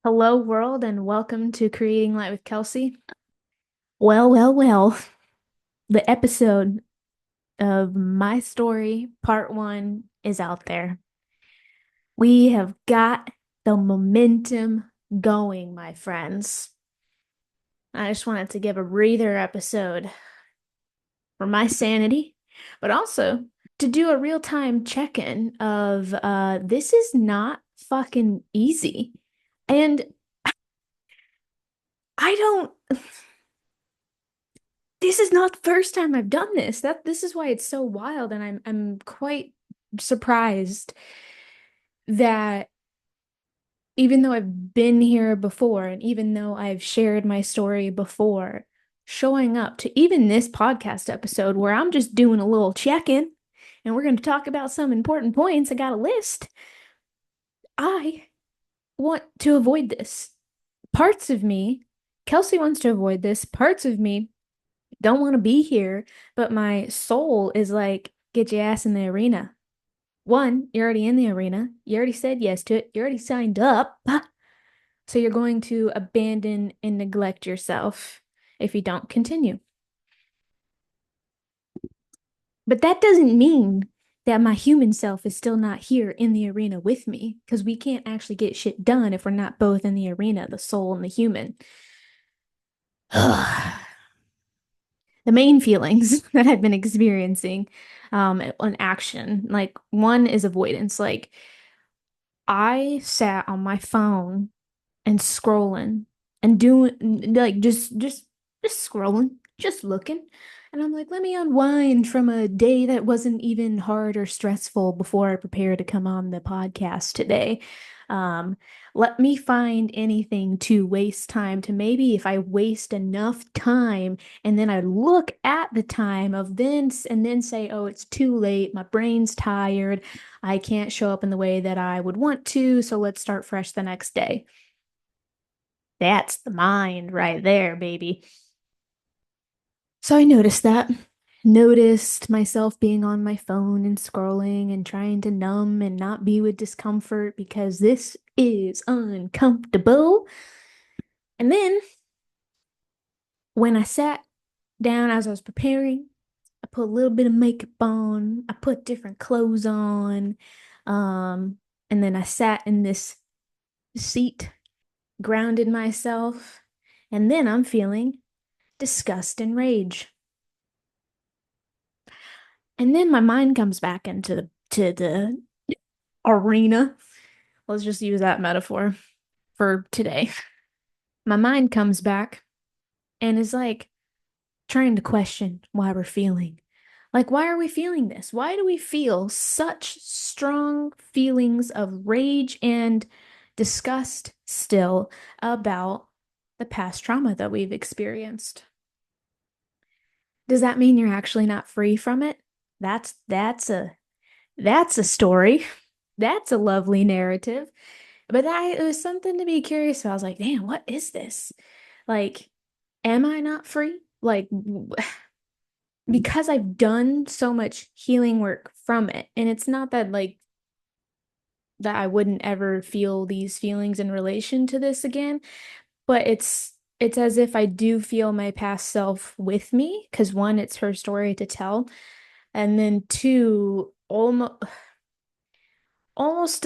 Hello, world, and welcome to Creating Light with Kelsey. Well, the episode of my story, part one, is out there. We have got the momentum going, my friends. I just wanted to give a breather episode for my sanity, but also to do a real-time check-in of this is not fucking easy. And I don't this is not the first time I've done this. This is why it's so wild, and I'm quite surprised that even though I've been here before, and even though I've shared my story before, showing up to even this podcast episode where I'm just doing a little check-in and we're going to talk about some important points. I got a list. I want to avoid this. Parts of me, Kelsey wants to avoid this. Parts of me don't want to be here, but my soul is like, get your ass in the arena. One, you're already in the arena. You already said yes to it. You already signed up. So you're going to abandon and neglect yourself if you don't continue. But that doesn't mean that my human self is still not here in the arena with me, because we can't actually get shit done if we're not both in the arena, the soul and the human. The main feelings that I've been experiencing on action. Like one is avoidance. Like I sat on my phone and scrolling and doing like just scrolling, just looking. And I'm like, let me unwind from a day that wasn't even hard or stressful before I prepare to come on the podcast today. Um, Let me find anything to waste time to maybe if I waste enough time and then I look at the time of then and then say, oh, it's too late. My brain's tired. I can't show up in the way that I would want to. So let's start fresh the next day. That's the mind right there, baby. So I noticed that. Noticed myself being on my phone and scrolling and trying to numb and not be with discomfort because this is uncomfortable. And then when I sat down as I was preparing, I put a little bit of makeup on, I put different clothes on, um, and then I sat in this seat, grounded myself, and then I'm feeling disgust and rage. And then my mind comes back into the arena. Let's just use that metaphor for today. My mind comes back and is like trying to question why we're feeling. Like, why are we feeling this? Why do we feel such strong feelings of rage and disgust still about the past trauma that we've experienced? Does that mean you're actually not free from it? That's a story. That's a lovely narrative. But it was something to be curious about. I was like, damn, what is this? Like, am I not free? Like, because I've done so much healing work from it. And it's not that like that I wouldn't ever feel these feelings in relation to this again, but it's as if I do feel my past self with me, because one, it's her story to tell, and then two, almost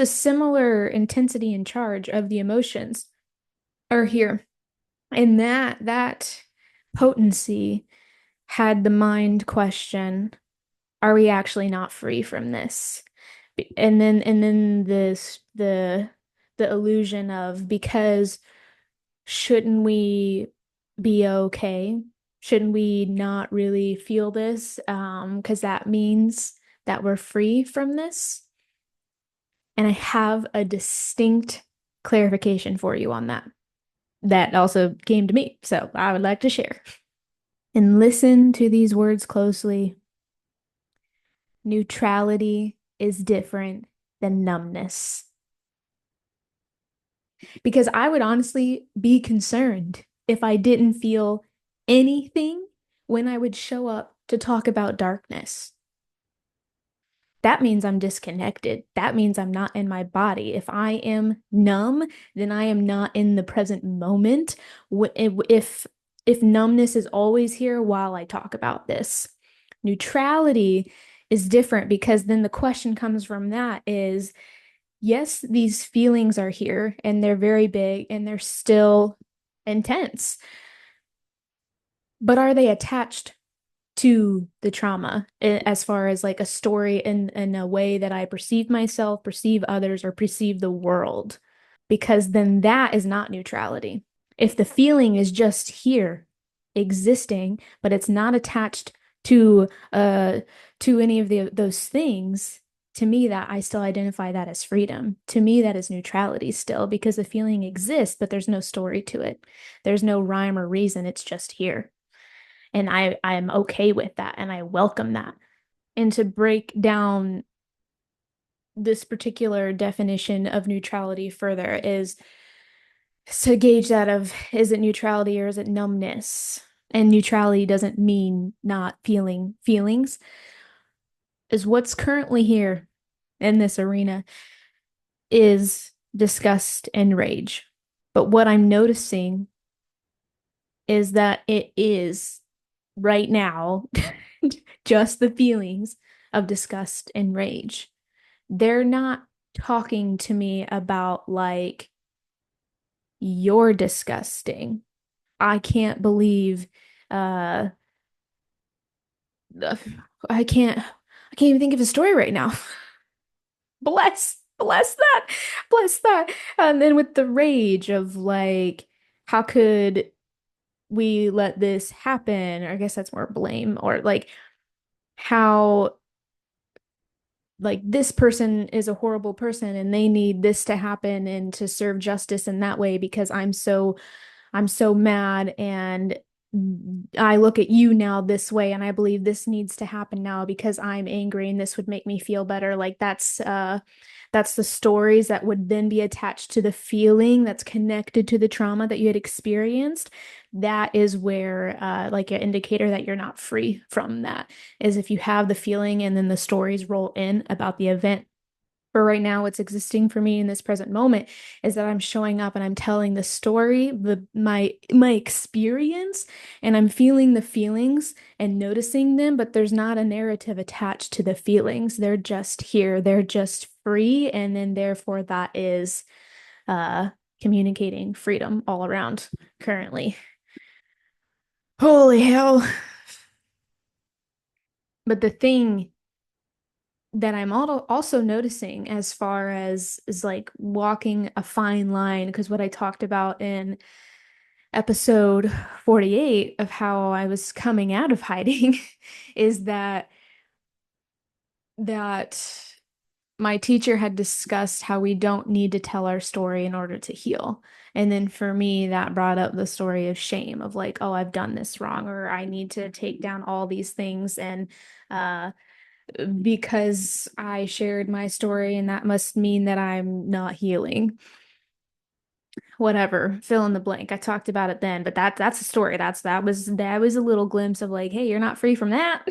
a similar intensity and charge of the emotions are here. And that potency had the mind question, are we actually not free from this? And then the illusion of, because shouldn't we be okay? Shouldn't we not really feel this? Because that means that we're free from this. And I have a distinct clarification for you on that. That also came to me, so I would like to share. And listen to these words closely. Neutrality is different than numbness. Because I would honestly be concerned if I didn't feel anything when I would show up to talk about darkness. that means I'm disconnected. That means I'm not in my body. If I am numb, then I am not in the present moment. If numbness is always here while I talk about this, neutrality is different because then the question comes from that is, yes, these feelings are here and they're very big and they're still intense, but are they attached to the trauma as far as like a story in a way that I perceive myself, perceive others, or perceive the world? Because then that is not neutrality. If the feeling is just here, existing, but it's not attached to any of those things, to me that I still identify that as freedom. To me, that is neutrality still, because the feeling exists, but there's no story to it. There's no rhyme or reason. It's just here. And I am okay with that and I welcome that. And to break down this particular definition of neutrality further is to gauge that of is it neutrality or is it numbness? And neutrality doesn't mean not feeling feelings, is what's currently here in this arena is disgust and rage. But what I'm noticing is that it is right now just the feelings of disgust and rage. They're not talking to me about like, you're disgusting. I can't believe uh I can't even think of a story right now. Bless that. And then with the rage of like, how could we let this happen? Or I guess that's more blame, or like how like this person is a horrible person and they need this to happen and to serve justice in that way because I'm so mad and I look at you now this way and I believe this needs to happen now because I'm angry and this would make me feel better. Like that's the stories that would then be attached to the feeling that's connected to the trauma that you had experienced. That is where like an indicator that you're not free from that is if you have the feeling and then the stories roll in about the event. For right now, what's existing for me in this present moment is that I'm showing up and I'm telling the story, my experience, and I'm feeling the feelings and noticing them, but there's not a narrative attached to the feelings. They're just here. They're just free, and then therefore that is uh communicating freedom all around currently. Holy hell. But the thing that I'm also noticing as far as is like walking a fine line, because what I talked about in episode 48 of how I was coming out of hiding is that my teacher had discussed how we don't need to tell our story in order to heal. And then for me, that brought up the story of shame of like, oh, I've done this wrong, or I need to take down all these things. And uh, because I shared my story, and that must mean that I'm not healing. Whatever, fill in the blank. I talked about it then, but that's a story. That was a little glimpse of like, hey, you're not free from that.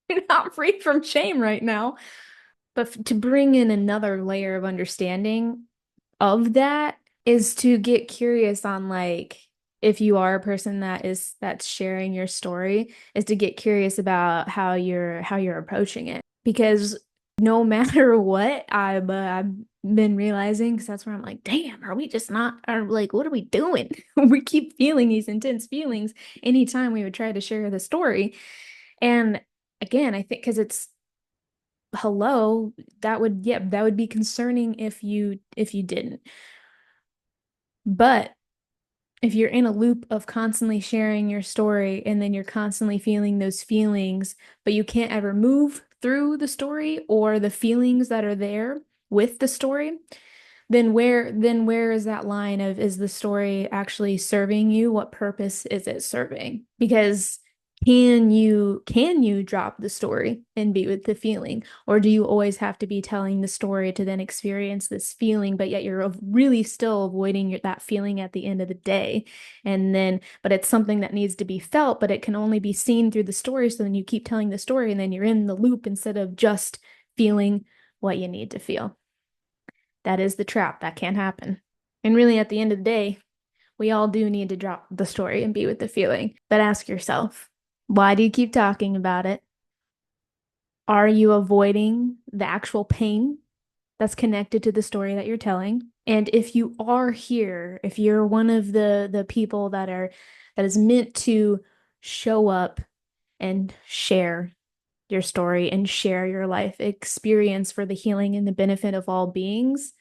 You're not free from shame right now. But to bring in another layer of understanding of that is to get curious on like if you are a person that's sharing your story, is to get curious about how you're approaching it. Because no matter what, I've been realizing, because that's where I'm like, damn, are we just not, are like, what are we doing? We keep feeling these intense feelings anytime we would try to share the story. And again, I think because it's hello, that would be concerning if you didn't. But if you're in a loop of constantly sharing your story and then you're constantly feeling those feelings, but you can't ever move through the story or the feelings that are there with the story, then where is that line of is the story actually serving you? What purpose is it serving? Because can you drop the story and be with the feeling? Or do you always have to be telling the story to then experience this feeling, but yet you're really still avoiding that feeling at the end of the day? And then, but it's something that needs to be felt, but it can only be seen through the story. So then you keep telling the story and then you're in the loop instead of just feeling what you need to feel. That is the trap. That can't happen. And really, at the end of the day, we all do need to drop the story and be with the feeling. But ask yourself, why do you keep talking about it? Are you avoiding the actual pain that's connected to the story that you're telling? And if you are here, if you're one of the people that is meant to show up and share your story and share your life experience for the healing and the benefit of all beings,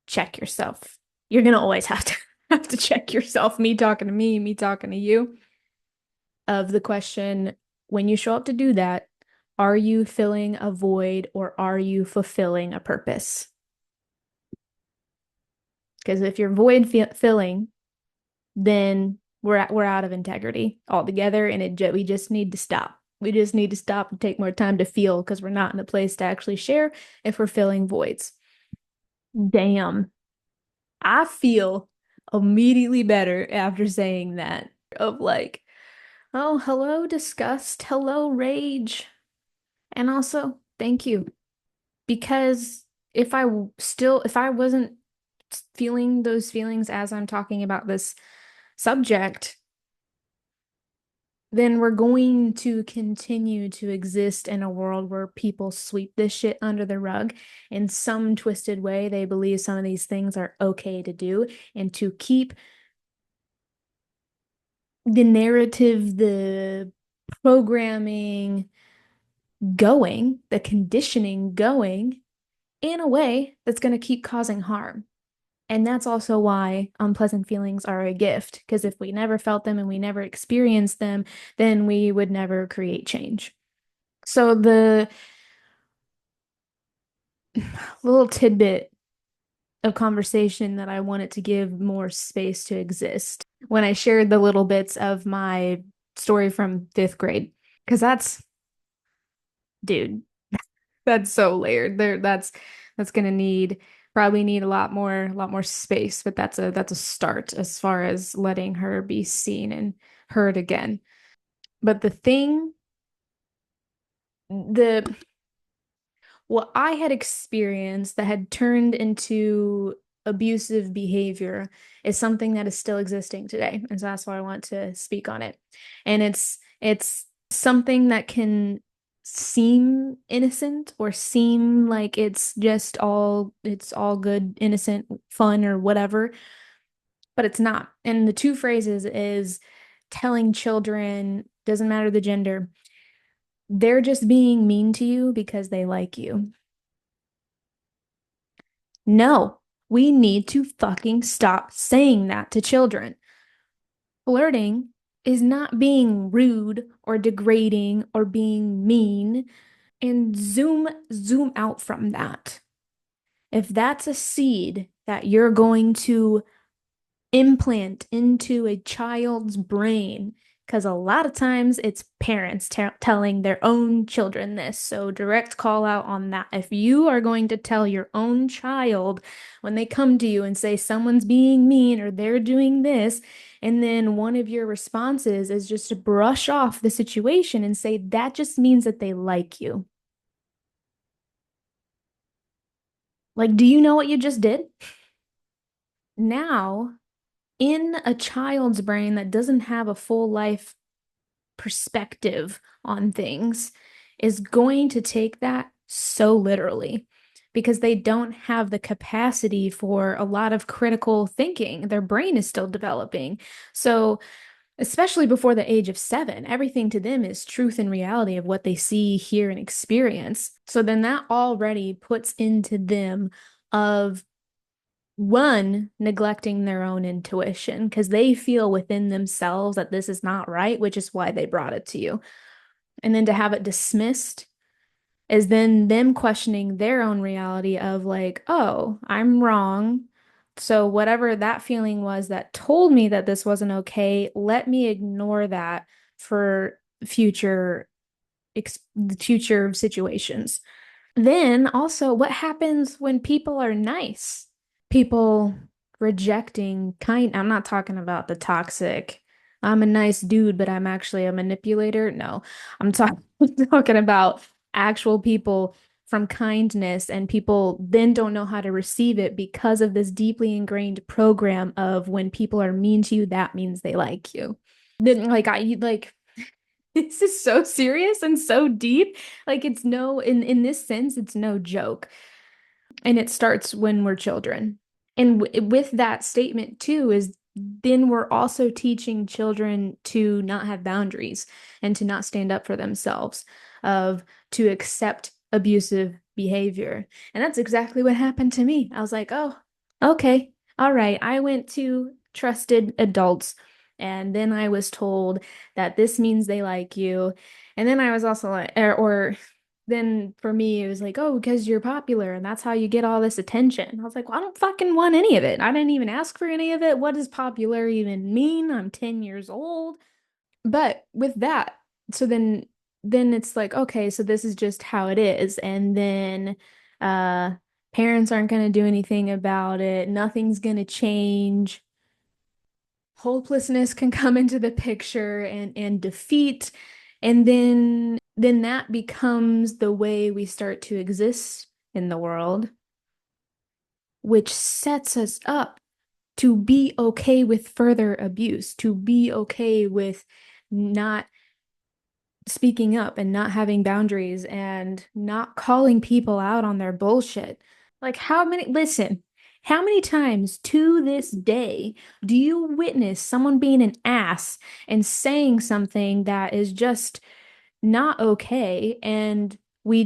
check yourself. You're gonna always have to have to check yourself, me talking to me talking to you, of the question, when you show up to do that, are you filling a void or are you fulfilling a purpose? Because if you're void filling, then we're out of integrity altogether, and we just need to stop. We just need to stop and take more time to feel because we're not in a place to actually share if we're filling voids. Damn, I feel immediately better after saying that. Of like, oh, hello, disgust, hello, rage, and also thank you. Because if I wasn't feeling those feelings as I'm talking about this subject, then we're going to continue to exist in a world where people sweep this shit under the rug in some twisted way. They believe some of these things are okay to do, and to keep the narrative, the programming going, the conditioning going in a way that's going to keep causing harm. And that's also why unpleasant feelings are a gift, because if we never felt them and we never experienced them, then we would never create change. So, the little tidbit of conversation that I wanted to give more space to exist when I shared the little bits of my story from fifth grade, because dude, that's so layered. That's gonna need probably need a lot more space, but that's a start as far as letting her be seen and heard again. But the what I had experienced that had turned into abusive behavior is something that is still existing today. And so that's why I want to speak on it. And it's something that can seem innocent or seem like it's all good, innocent, fun or whatever, but it's not. And the two phrases is telling children, doesn't matter the gender, they're just being mean to you because they like you. No, we need to fucking stop saying that to children. Flirting is not being rude or degrading or being mean. And zoom out from that. If that's a seed that you're going to implant into a child's brain, because a lot of times it's parents telling their own children this. So, direct call out on that. If you are going to tell your own child when they come to you and say someone's being mean or they're doing this, and then one of your responses is just to brush off the situation and say that just means that they like you. Like, do you know what you just did? Now, in a child's brain that doesn't have a full life perspective on things, is going to take that so literally because they don't have the capacity for a lot of critical thinking. Their brain is still developing. So, especially before the age of 7, everything to them is truth and reality of what they see, hear, and experience. So then that already puts into them of one, neglecting their own intuition because they feel within themselves that this is not right, which is why they brought it to you. And then to have it dismissed is then them questioning their own reality of like, oh, I'm wrong. So whatever that feeling was that told me that this wasn't okay, let me ignore that for future future situations. Then also, what happens when people are nice? People rejecting kind. I'm not talking about the toxic, I'm a nice dude, but I'm actually a manipulator. No, I'm talking talking about actual people from kindness, and people then don't know how to receive it because of this deeply ingrained program of when people are mean to you, that means they like you. Then like this is so serious and so deep. Like it's no in this sense, it's no joke. And it starts when we're children. And with that statement too is then we're also teaching children to not have boundaries and to not stand up for themselves, of to accept abusive behavior. And that's exactly what happened to me. I was like, "Oh, okay. All right." I went to trusted adults and then I was told that this means they like you. And then I was also like, or then for me, it was like, oh, because you're popular and that's how you get all this attention. I was like, well, I don't fucking want any of it. I didn't even ask for any of it. What does popular even mean? I'm 10 years old. But with that, so then it's like, okay, so this is just how it is. And then uh parents aren't going to do anything about it. Nothing's going to change. Hopelessness can come into the picture and defeat, and then that becomes the way we start to exist in the world, which sets us up to be okay with further abuse, to be okay with not speaking up and not having boundaries and not calling people out on their bullshit. Like, listen, how many times to this day do you witness someone being an ass and saying something that is just not okay, and we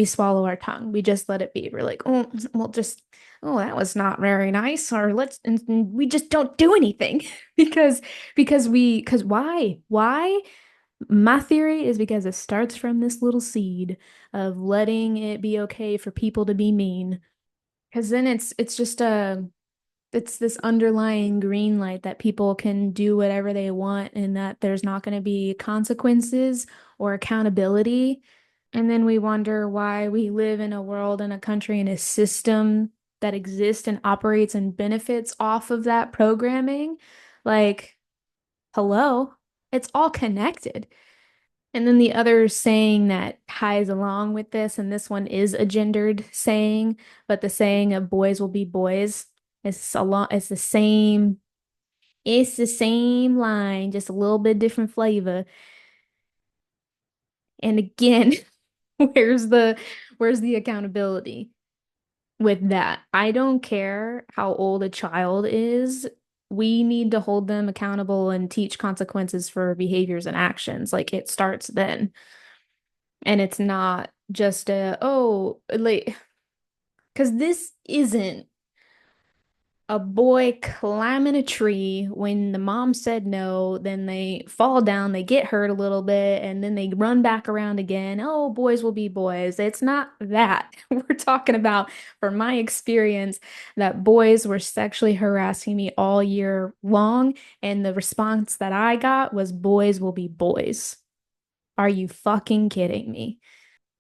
swallow our tongue. We just let it be. We're like, oh, well, just, oh, that was not very nice. Or and we just don't do anything because why? Why? My theory is because it starts from this little seed of letting it be okay for people to be mean. Because then it's just it's this underlying green light that people can do whatever they want and that there's not going to be consequences or accountability. And then we wonder why we live in a world and a country and a system that exists and operates and benefits off of that programming. Like, hello, it's all connected. And then the other saying that ties along with this, and this one is a gendered saying, but the saying of boys will be boys is a lot, it's the same line, just a little bit different flavor. And again, where's the accountability with that? I don't care how old a child is. We need to hold them accountable and teach consequences for behaviors and actions. Like it starts then. And it's not just like, because this isn't a boy climbing a tree when the mom said no, then they fall down, they get hurt a little bit, and then they run back around again. Oh, boys will be boys. It's not that. We're talking about, from my experience, that boys were sexually harassing me all year long, and the response that I got was boys will be boys. Are you fucking kidding me?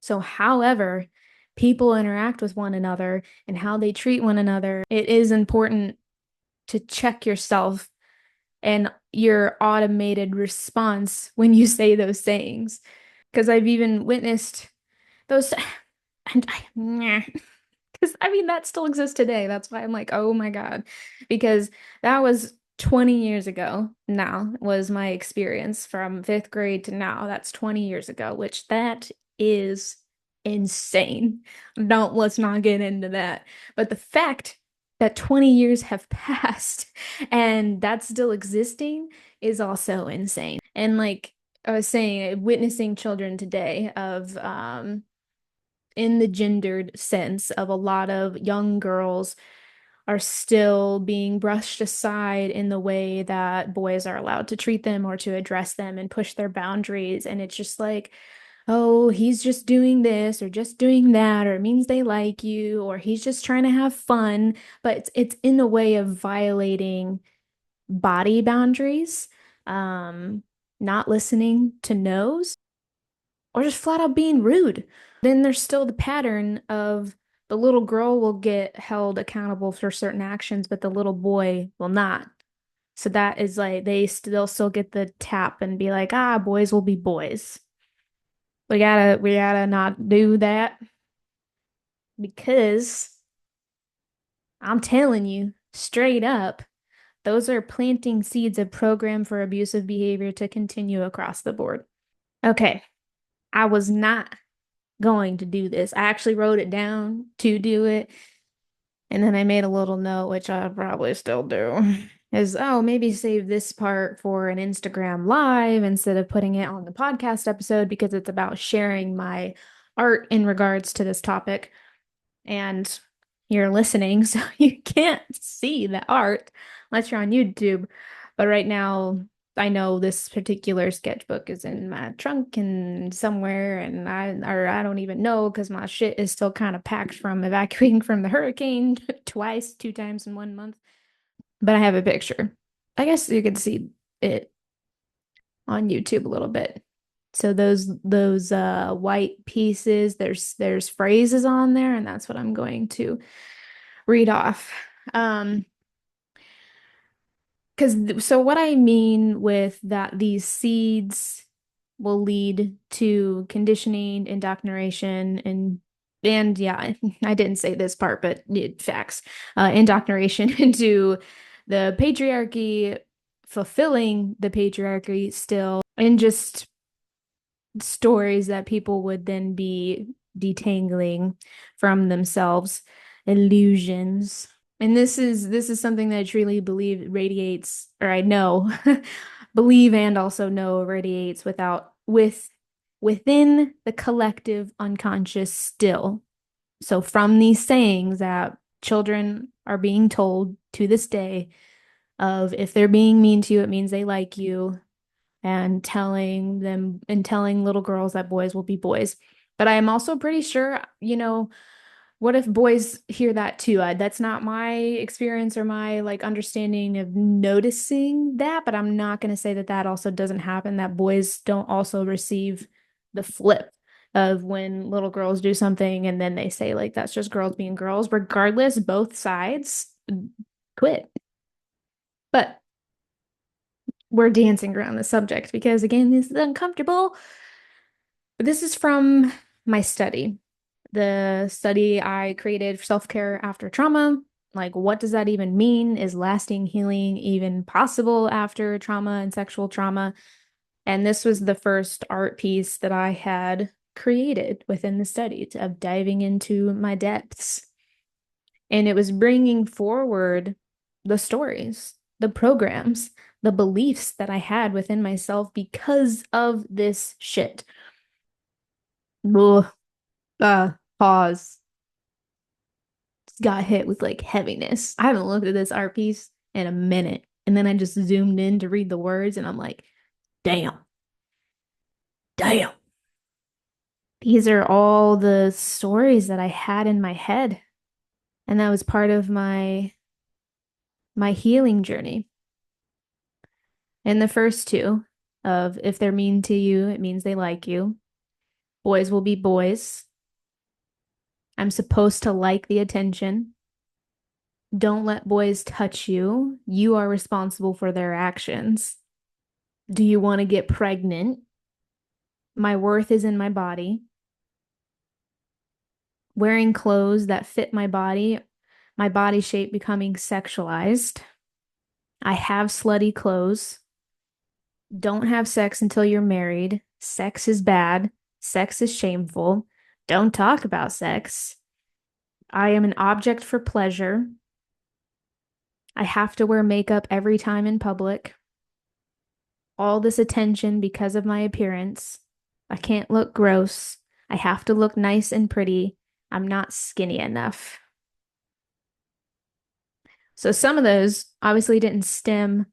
So, however, people interact with one another and how they treat one another, it is important to check yourself and your automated response when you say those sayings. Because I've even witnessed those, and because I mean, that still exists today. That's why I'm like, oh my God. Because that was 20 years ago now, was my experience from fifth grade to now. That's 20 years ago, which that is insane. Let's not get into that. But the fact that 20 years have passed and that's still existing is also insane. And like I was saying, witnessing children today of in the gendered sense of a lot of young girls are still being brushed aside in the way that boys are allowed to treat them or to address them and push their boundaries. And it's just like, oh, he's just doing this or just doing that, or it means they like you, or he's just trying to have fun. But it's in the way of violating body boundaries, um, not listening to no's, or just flat out being rude. Then there's still the pattern of the little girl will get held accountable for certain actions, but the little boy will not. So that is like they'll still get the tap and be like, ah, boys will be boys. We gotta not do that because I'm telling you straight up, those are planting seeds of program for abusive behavior to continue across the board. Okay, I was not going to do this. I actually wrote it down to do it. And then I made a little note, which I probably still do, is, oh, maybe save this part for an Instagram live instead of putting it on the podcast episode because it's about sharing my art in regards to this topic. And you're listening, so you can't see the art unless you're on YouTube. But right now, I know this particular sketchbook is in my trunk and somewhere, and I don't even know because my shit is still kind of packed from evacuating from the hurricane twice, 2 times in 1 month. But I have a picture. I guess you can see it on YouTube a little bit. So those white pieces, there's phrases on there, and that's what I'm going to read off. Um, because so what I mean with that, these seeds will lead to conditioning, indoctrination, and yeah, I didn't say this part, but facts, indoctrination into the patriarchy, fulfilling the patriarchy still, and just stories that people would then be detangling from themselves, illusions. And this is something that I truly believe radiates, or I know, believe and also know radiates within the collective unconscious still. So from these sayings that children are being told to this day of if they're being mean to you, it means they like you, and telling little girls that boys will be boys. But I am also pretty sure, what if boys hear that too? That's not my experience or my like understanding of noticing that, but I'm not going to say that that also doesn't happen, that boys don't also receive the flip of when little girls do something and then they say like that's just girls being girls. Regardless, both sides quit. But we're dancing around the subject because again, this is uncomfortable. But this is from my study. The study I created for self-care after trauma. Like, what does that even mean? Is lasting healing even possible after trauma and sexual trauma? And this was the first art piece that I had created within the study of diving into my depths. And it was bringing forward the stories, the programs, the beliefs that I had within myself because of this shit. Ugh. Pause. Got hit with like heaviness. I haven't looked at this art piece in a minute. And then I just zoomed in to read the words and I'm like, damn, damn. These are all the stories that I had in my head. And that was part of my healing journey. And the first two of if they're mean to you, it means they like you. Boys will be boys. I'm supposed to like the attention. Don't let boys touch you. You are responsible for their actions. Do you want to get pregnant? My worth is in my body. Wearing clothes that fit my body shape becoming sexualized. I have slutty clothes. Don't have sex until you're married. Sex is bad. Sex is shameful. Don't talk about sex. I am an object for pleasure. I have to wear makeup every time in public. All this attention because of my appearance. I can't look gross. I have to look nice and pretty. I'm not skinny enough. So some of those obviously didn't stem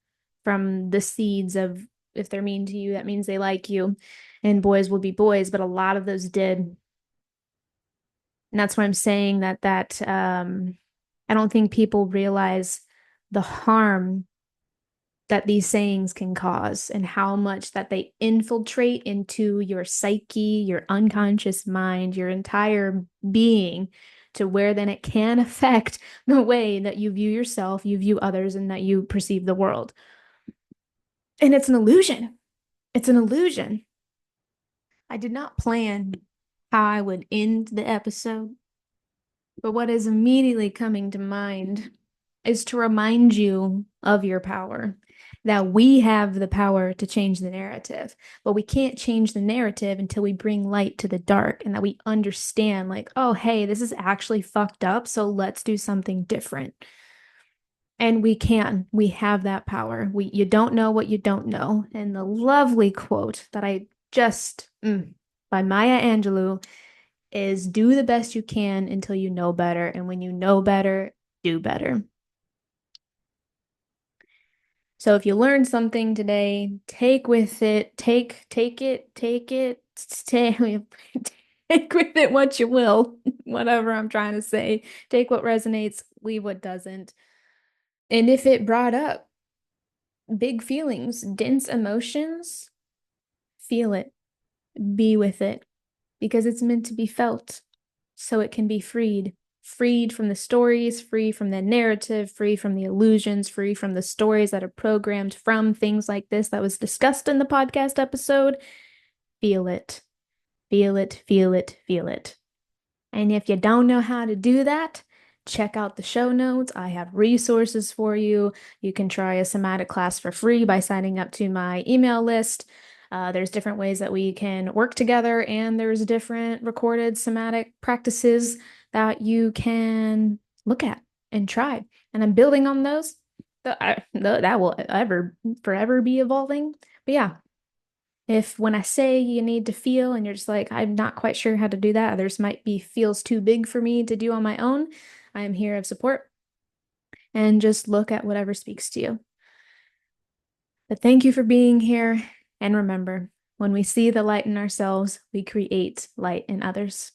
from the seeds of if they're mean to you, that means they like you, and boys will be boys, but a lot of those did. And that's why I'm saying that I don't think people realize the harm that these sayings can cause and how much that they infiltrate into your psyche, your unconscious mind, your entire being to where then it can affect the way that you view yourself, you view others, and that you perceive the world. And it's an illusion. It's an illusion. I did not plan how I would end the episode, but what is immediately coming to mind is to remind you of your power, that we have the power to change the narrative, but we can't change the narrative until we bring light to the dark and that we understand, like, oh, hey, this is actually fucked up, so let's do something different. And we can. We have that power. You don't know what you don't know. And the lovely quote that I just by Maya Angelou is do the best you can until you know better. And when you know better, do better. So if you learned something today, take with it, stay, take with it what you will, whatever I'm trying to say. Take what resonates, leave what doesn't. And if it brought up big feelings, dense emotions, feel it, be with it, because it's meant to be felt so it can be freed. Freed from the stories, free from the narrative, free from the illusions, free from the stories that are programmed from things like this that was discussed in the podcast episode. Feel it, feel it, feel it, feel it. And if you don't know how to do that, check out the show notes. I have resources for you. You can try a somatic class for free by signing up to my email list. There's different ways that we can work together, and there's different recorded somatic practices that you can look at and try. And I'm building on those. That will ever forever be evolving. But yeah, if when I say you need to feel and you're just like, I'm not quite sure how to do that, others might be feels too big for me to do on my own, I am here of support and just look at whatever speaks to you. But thank you for being here. And remember, when we see the light in ourselves, we create light in others.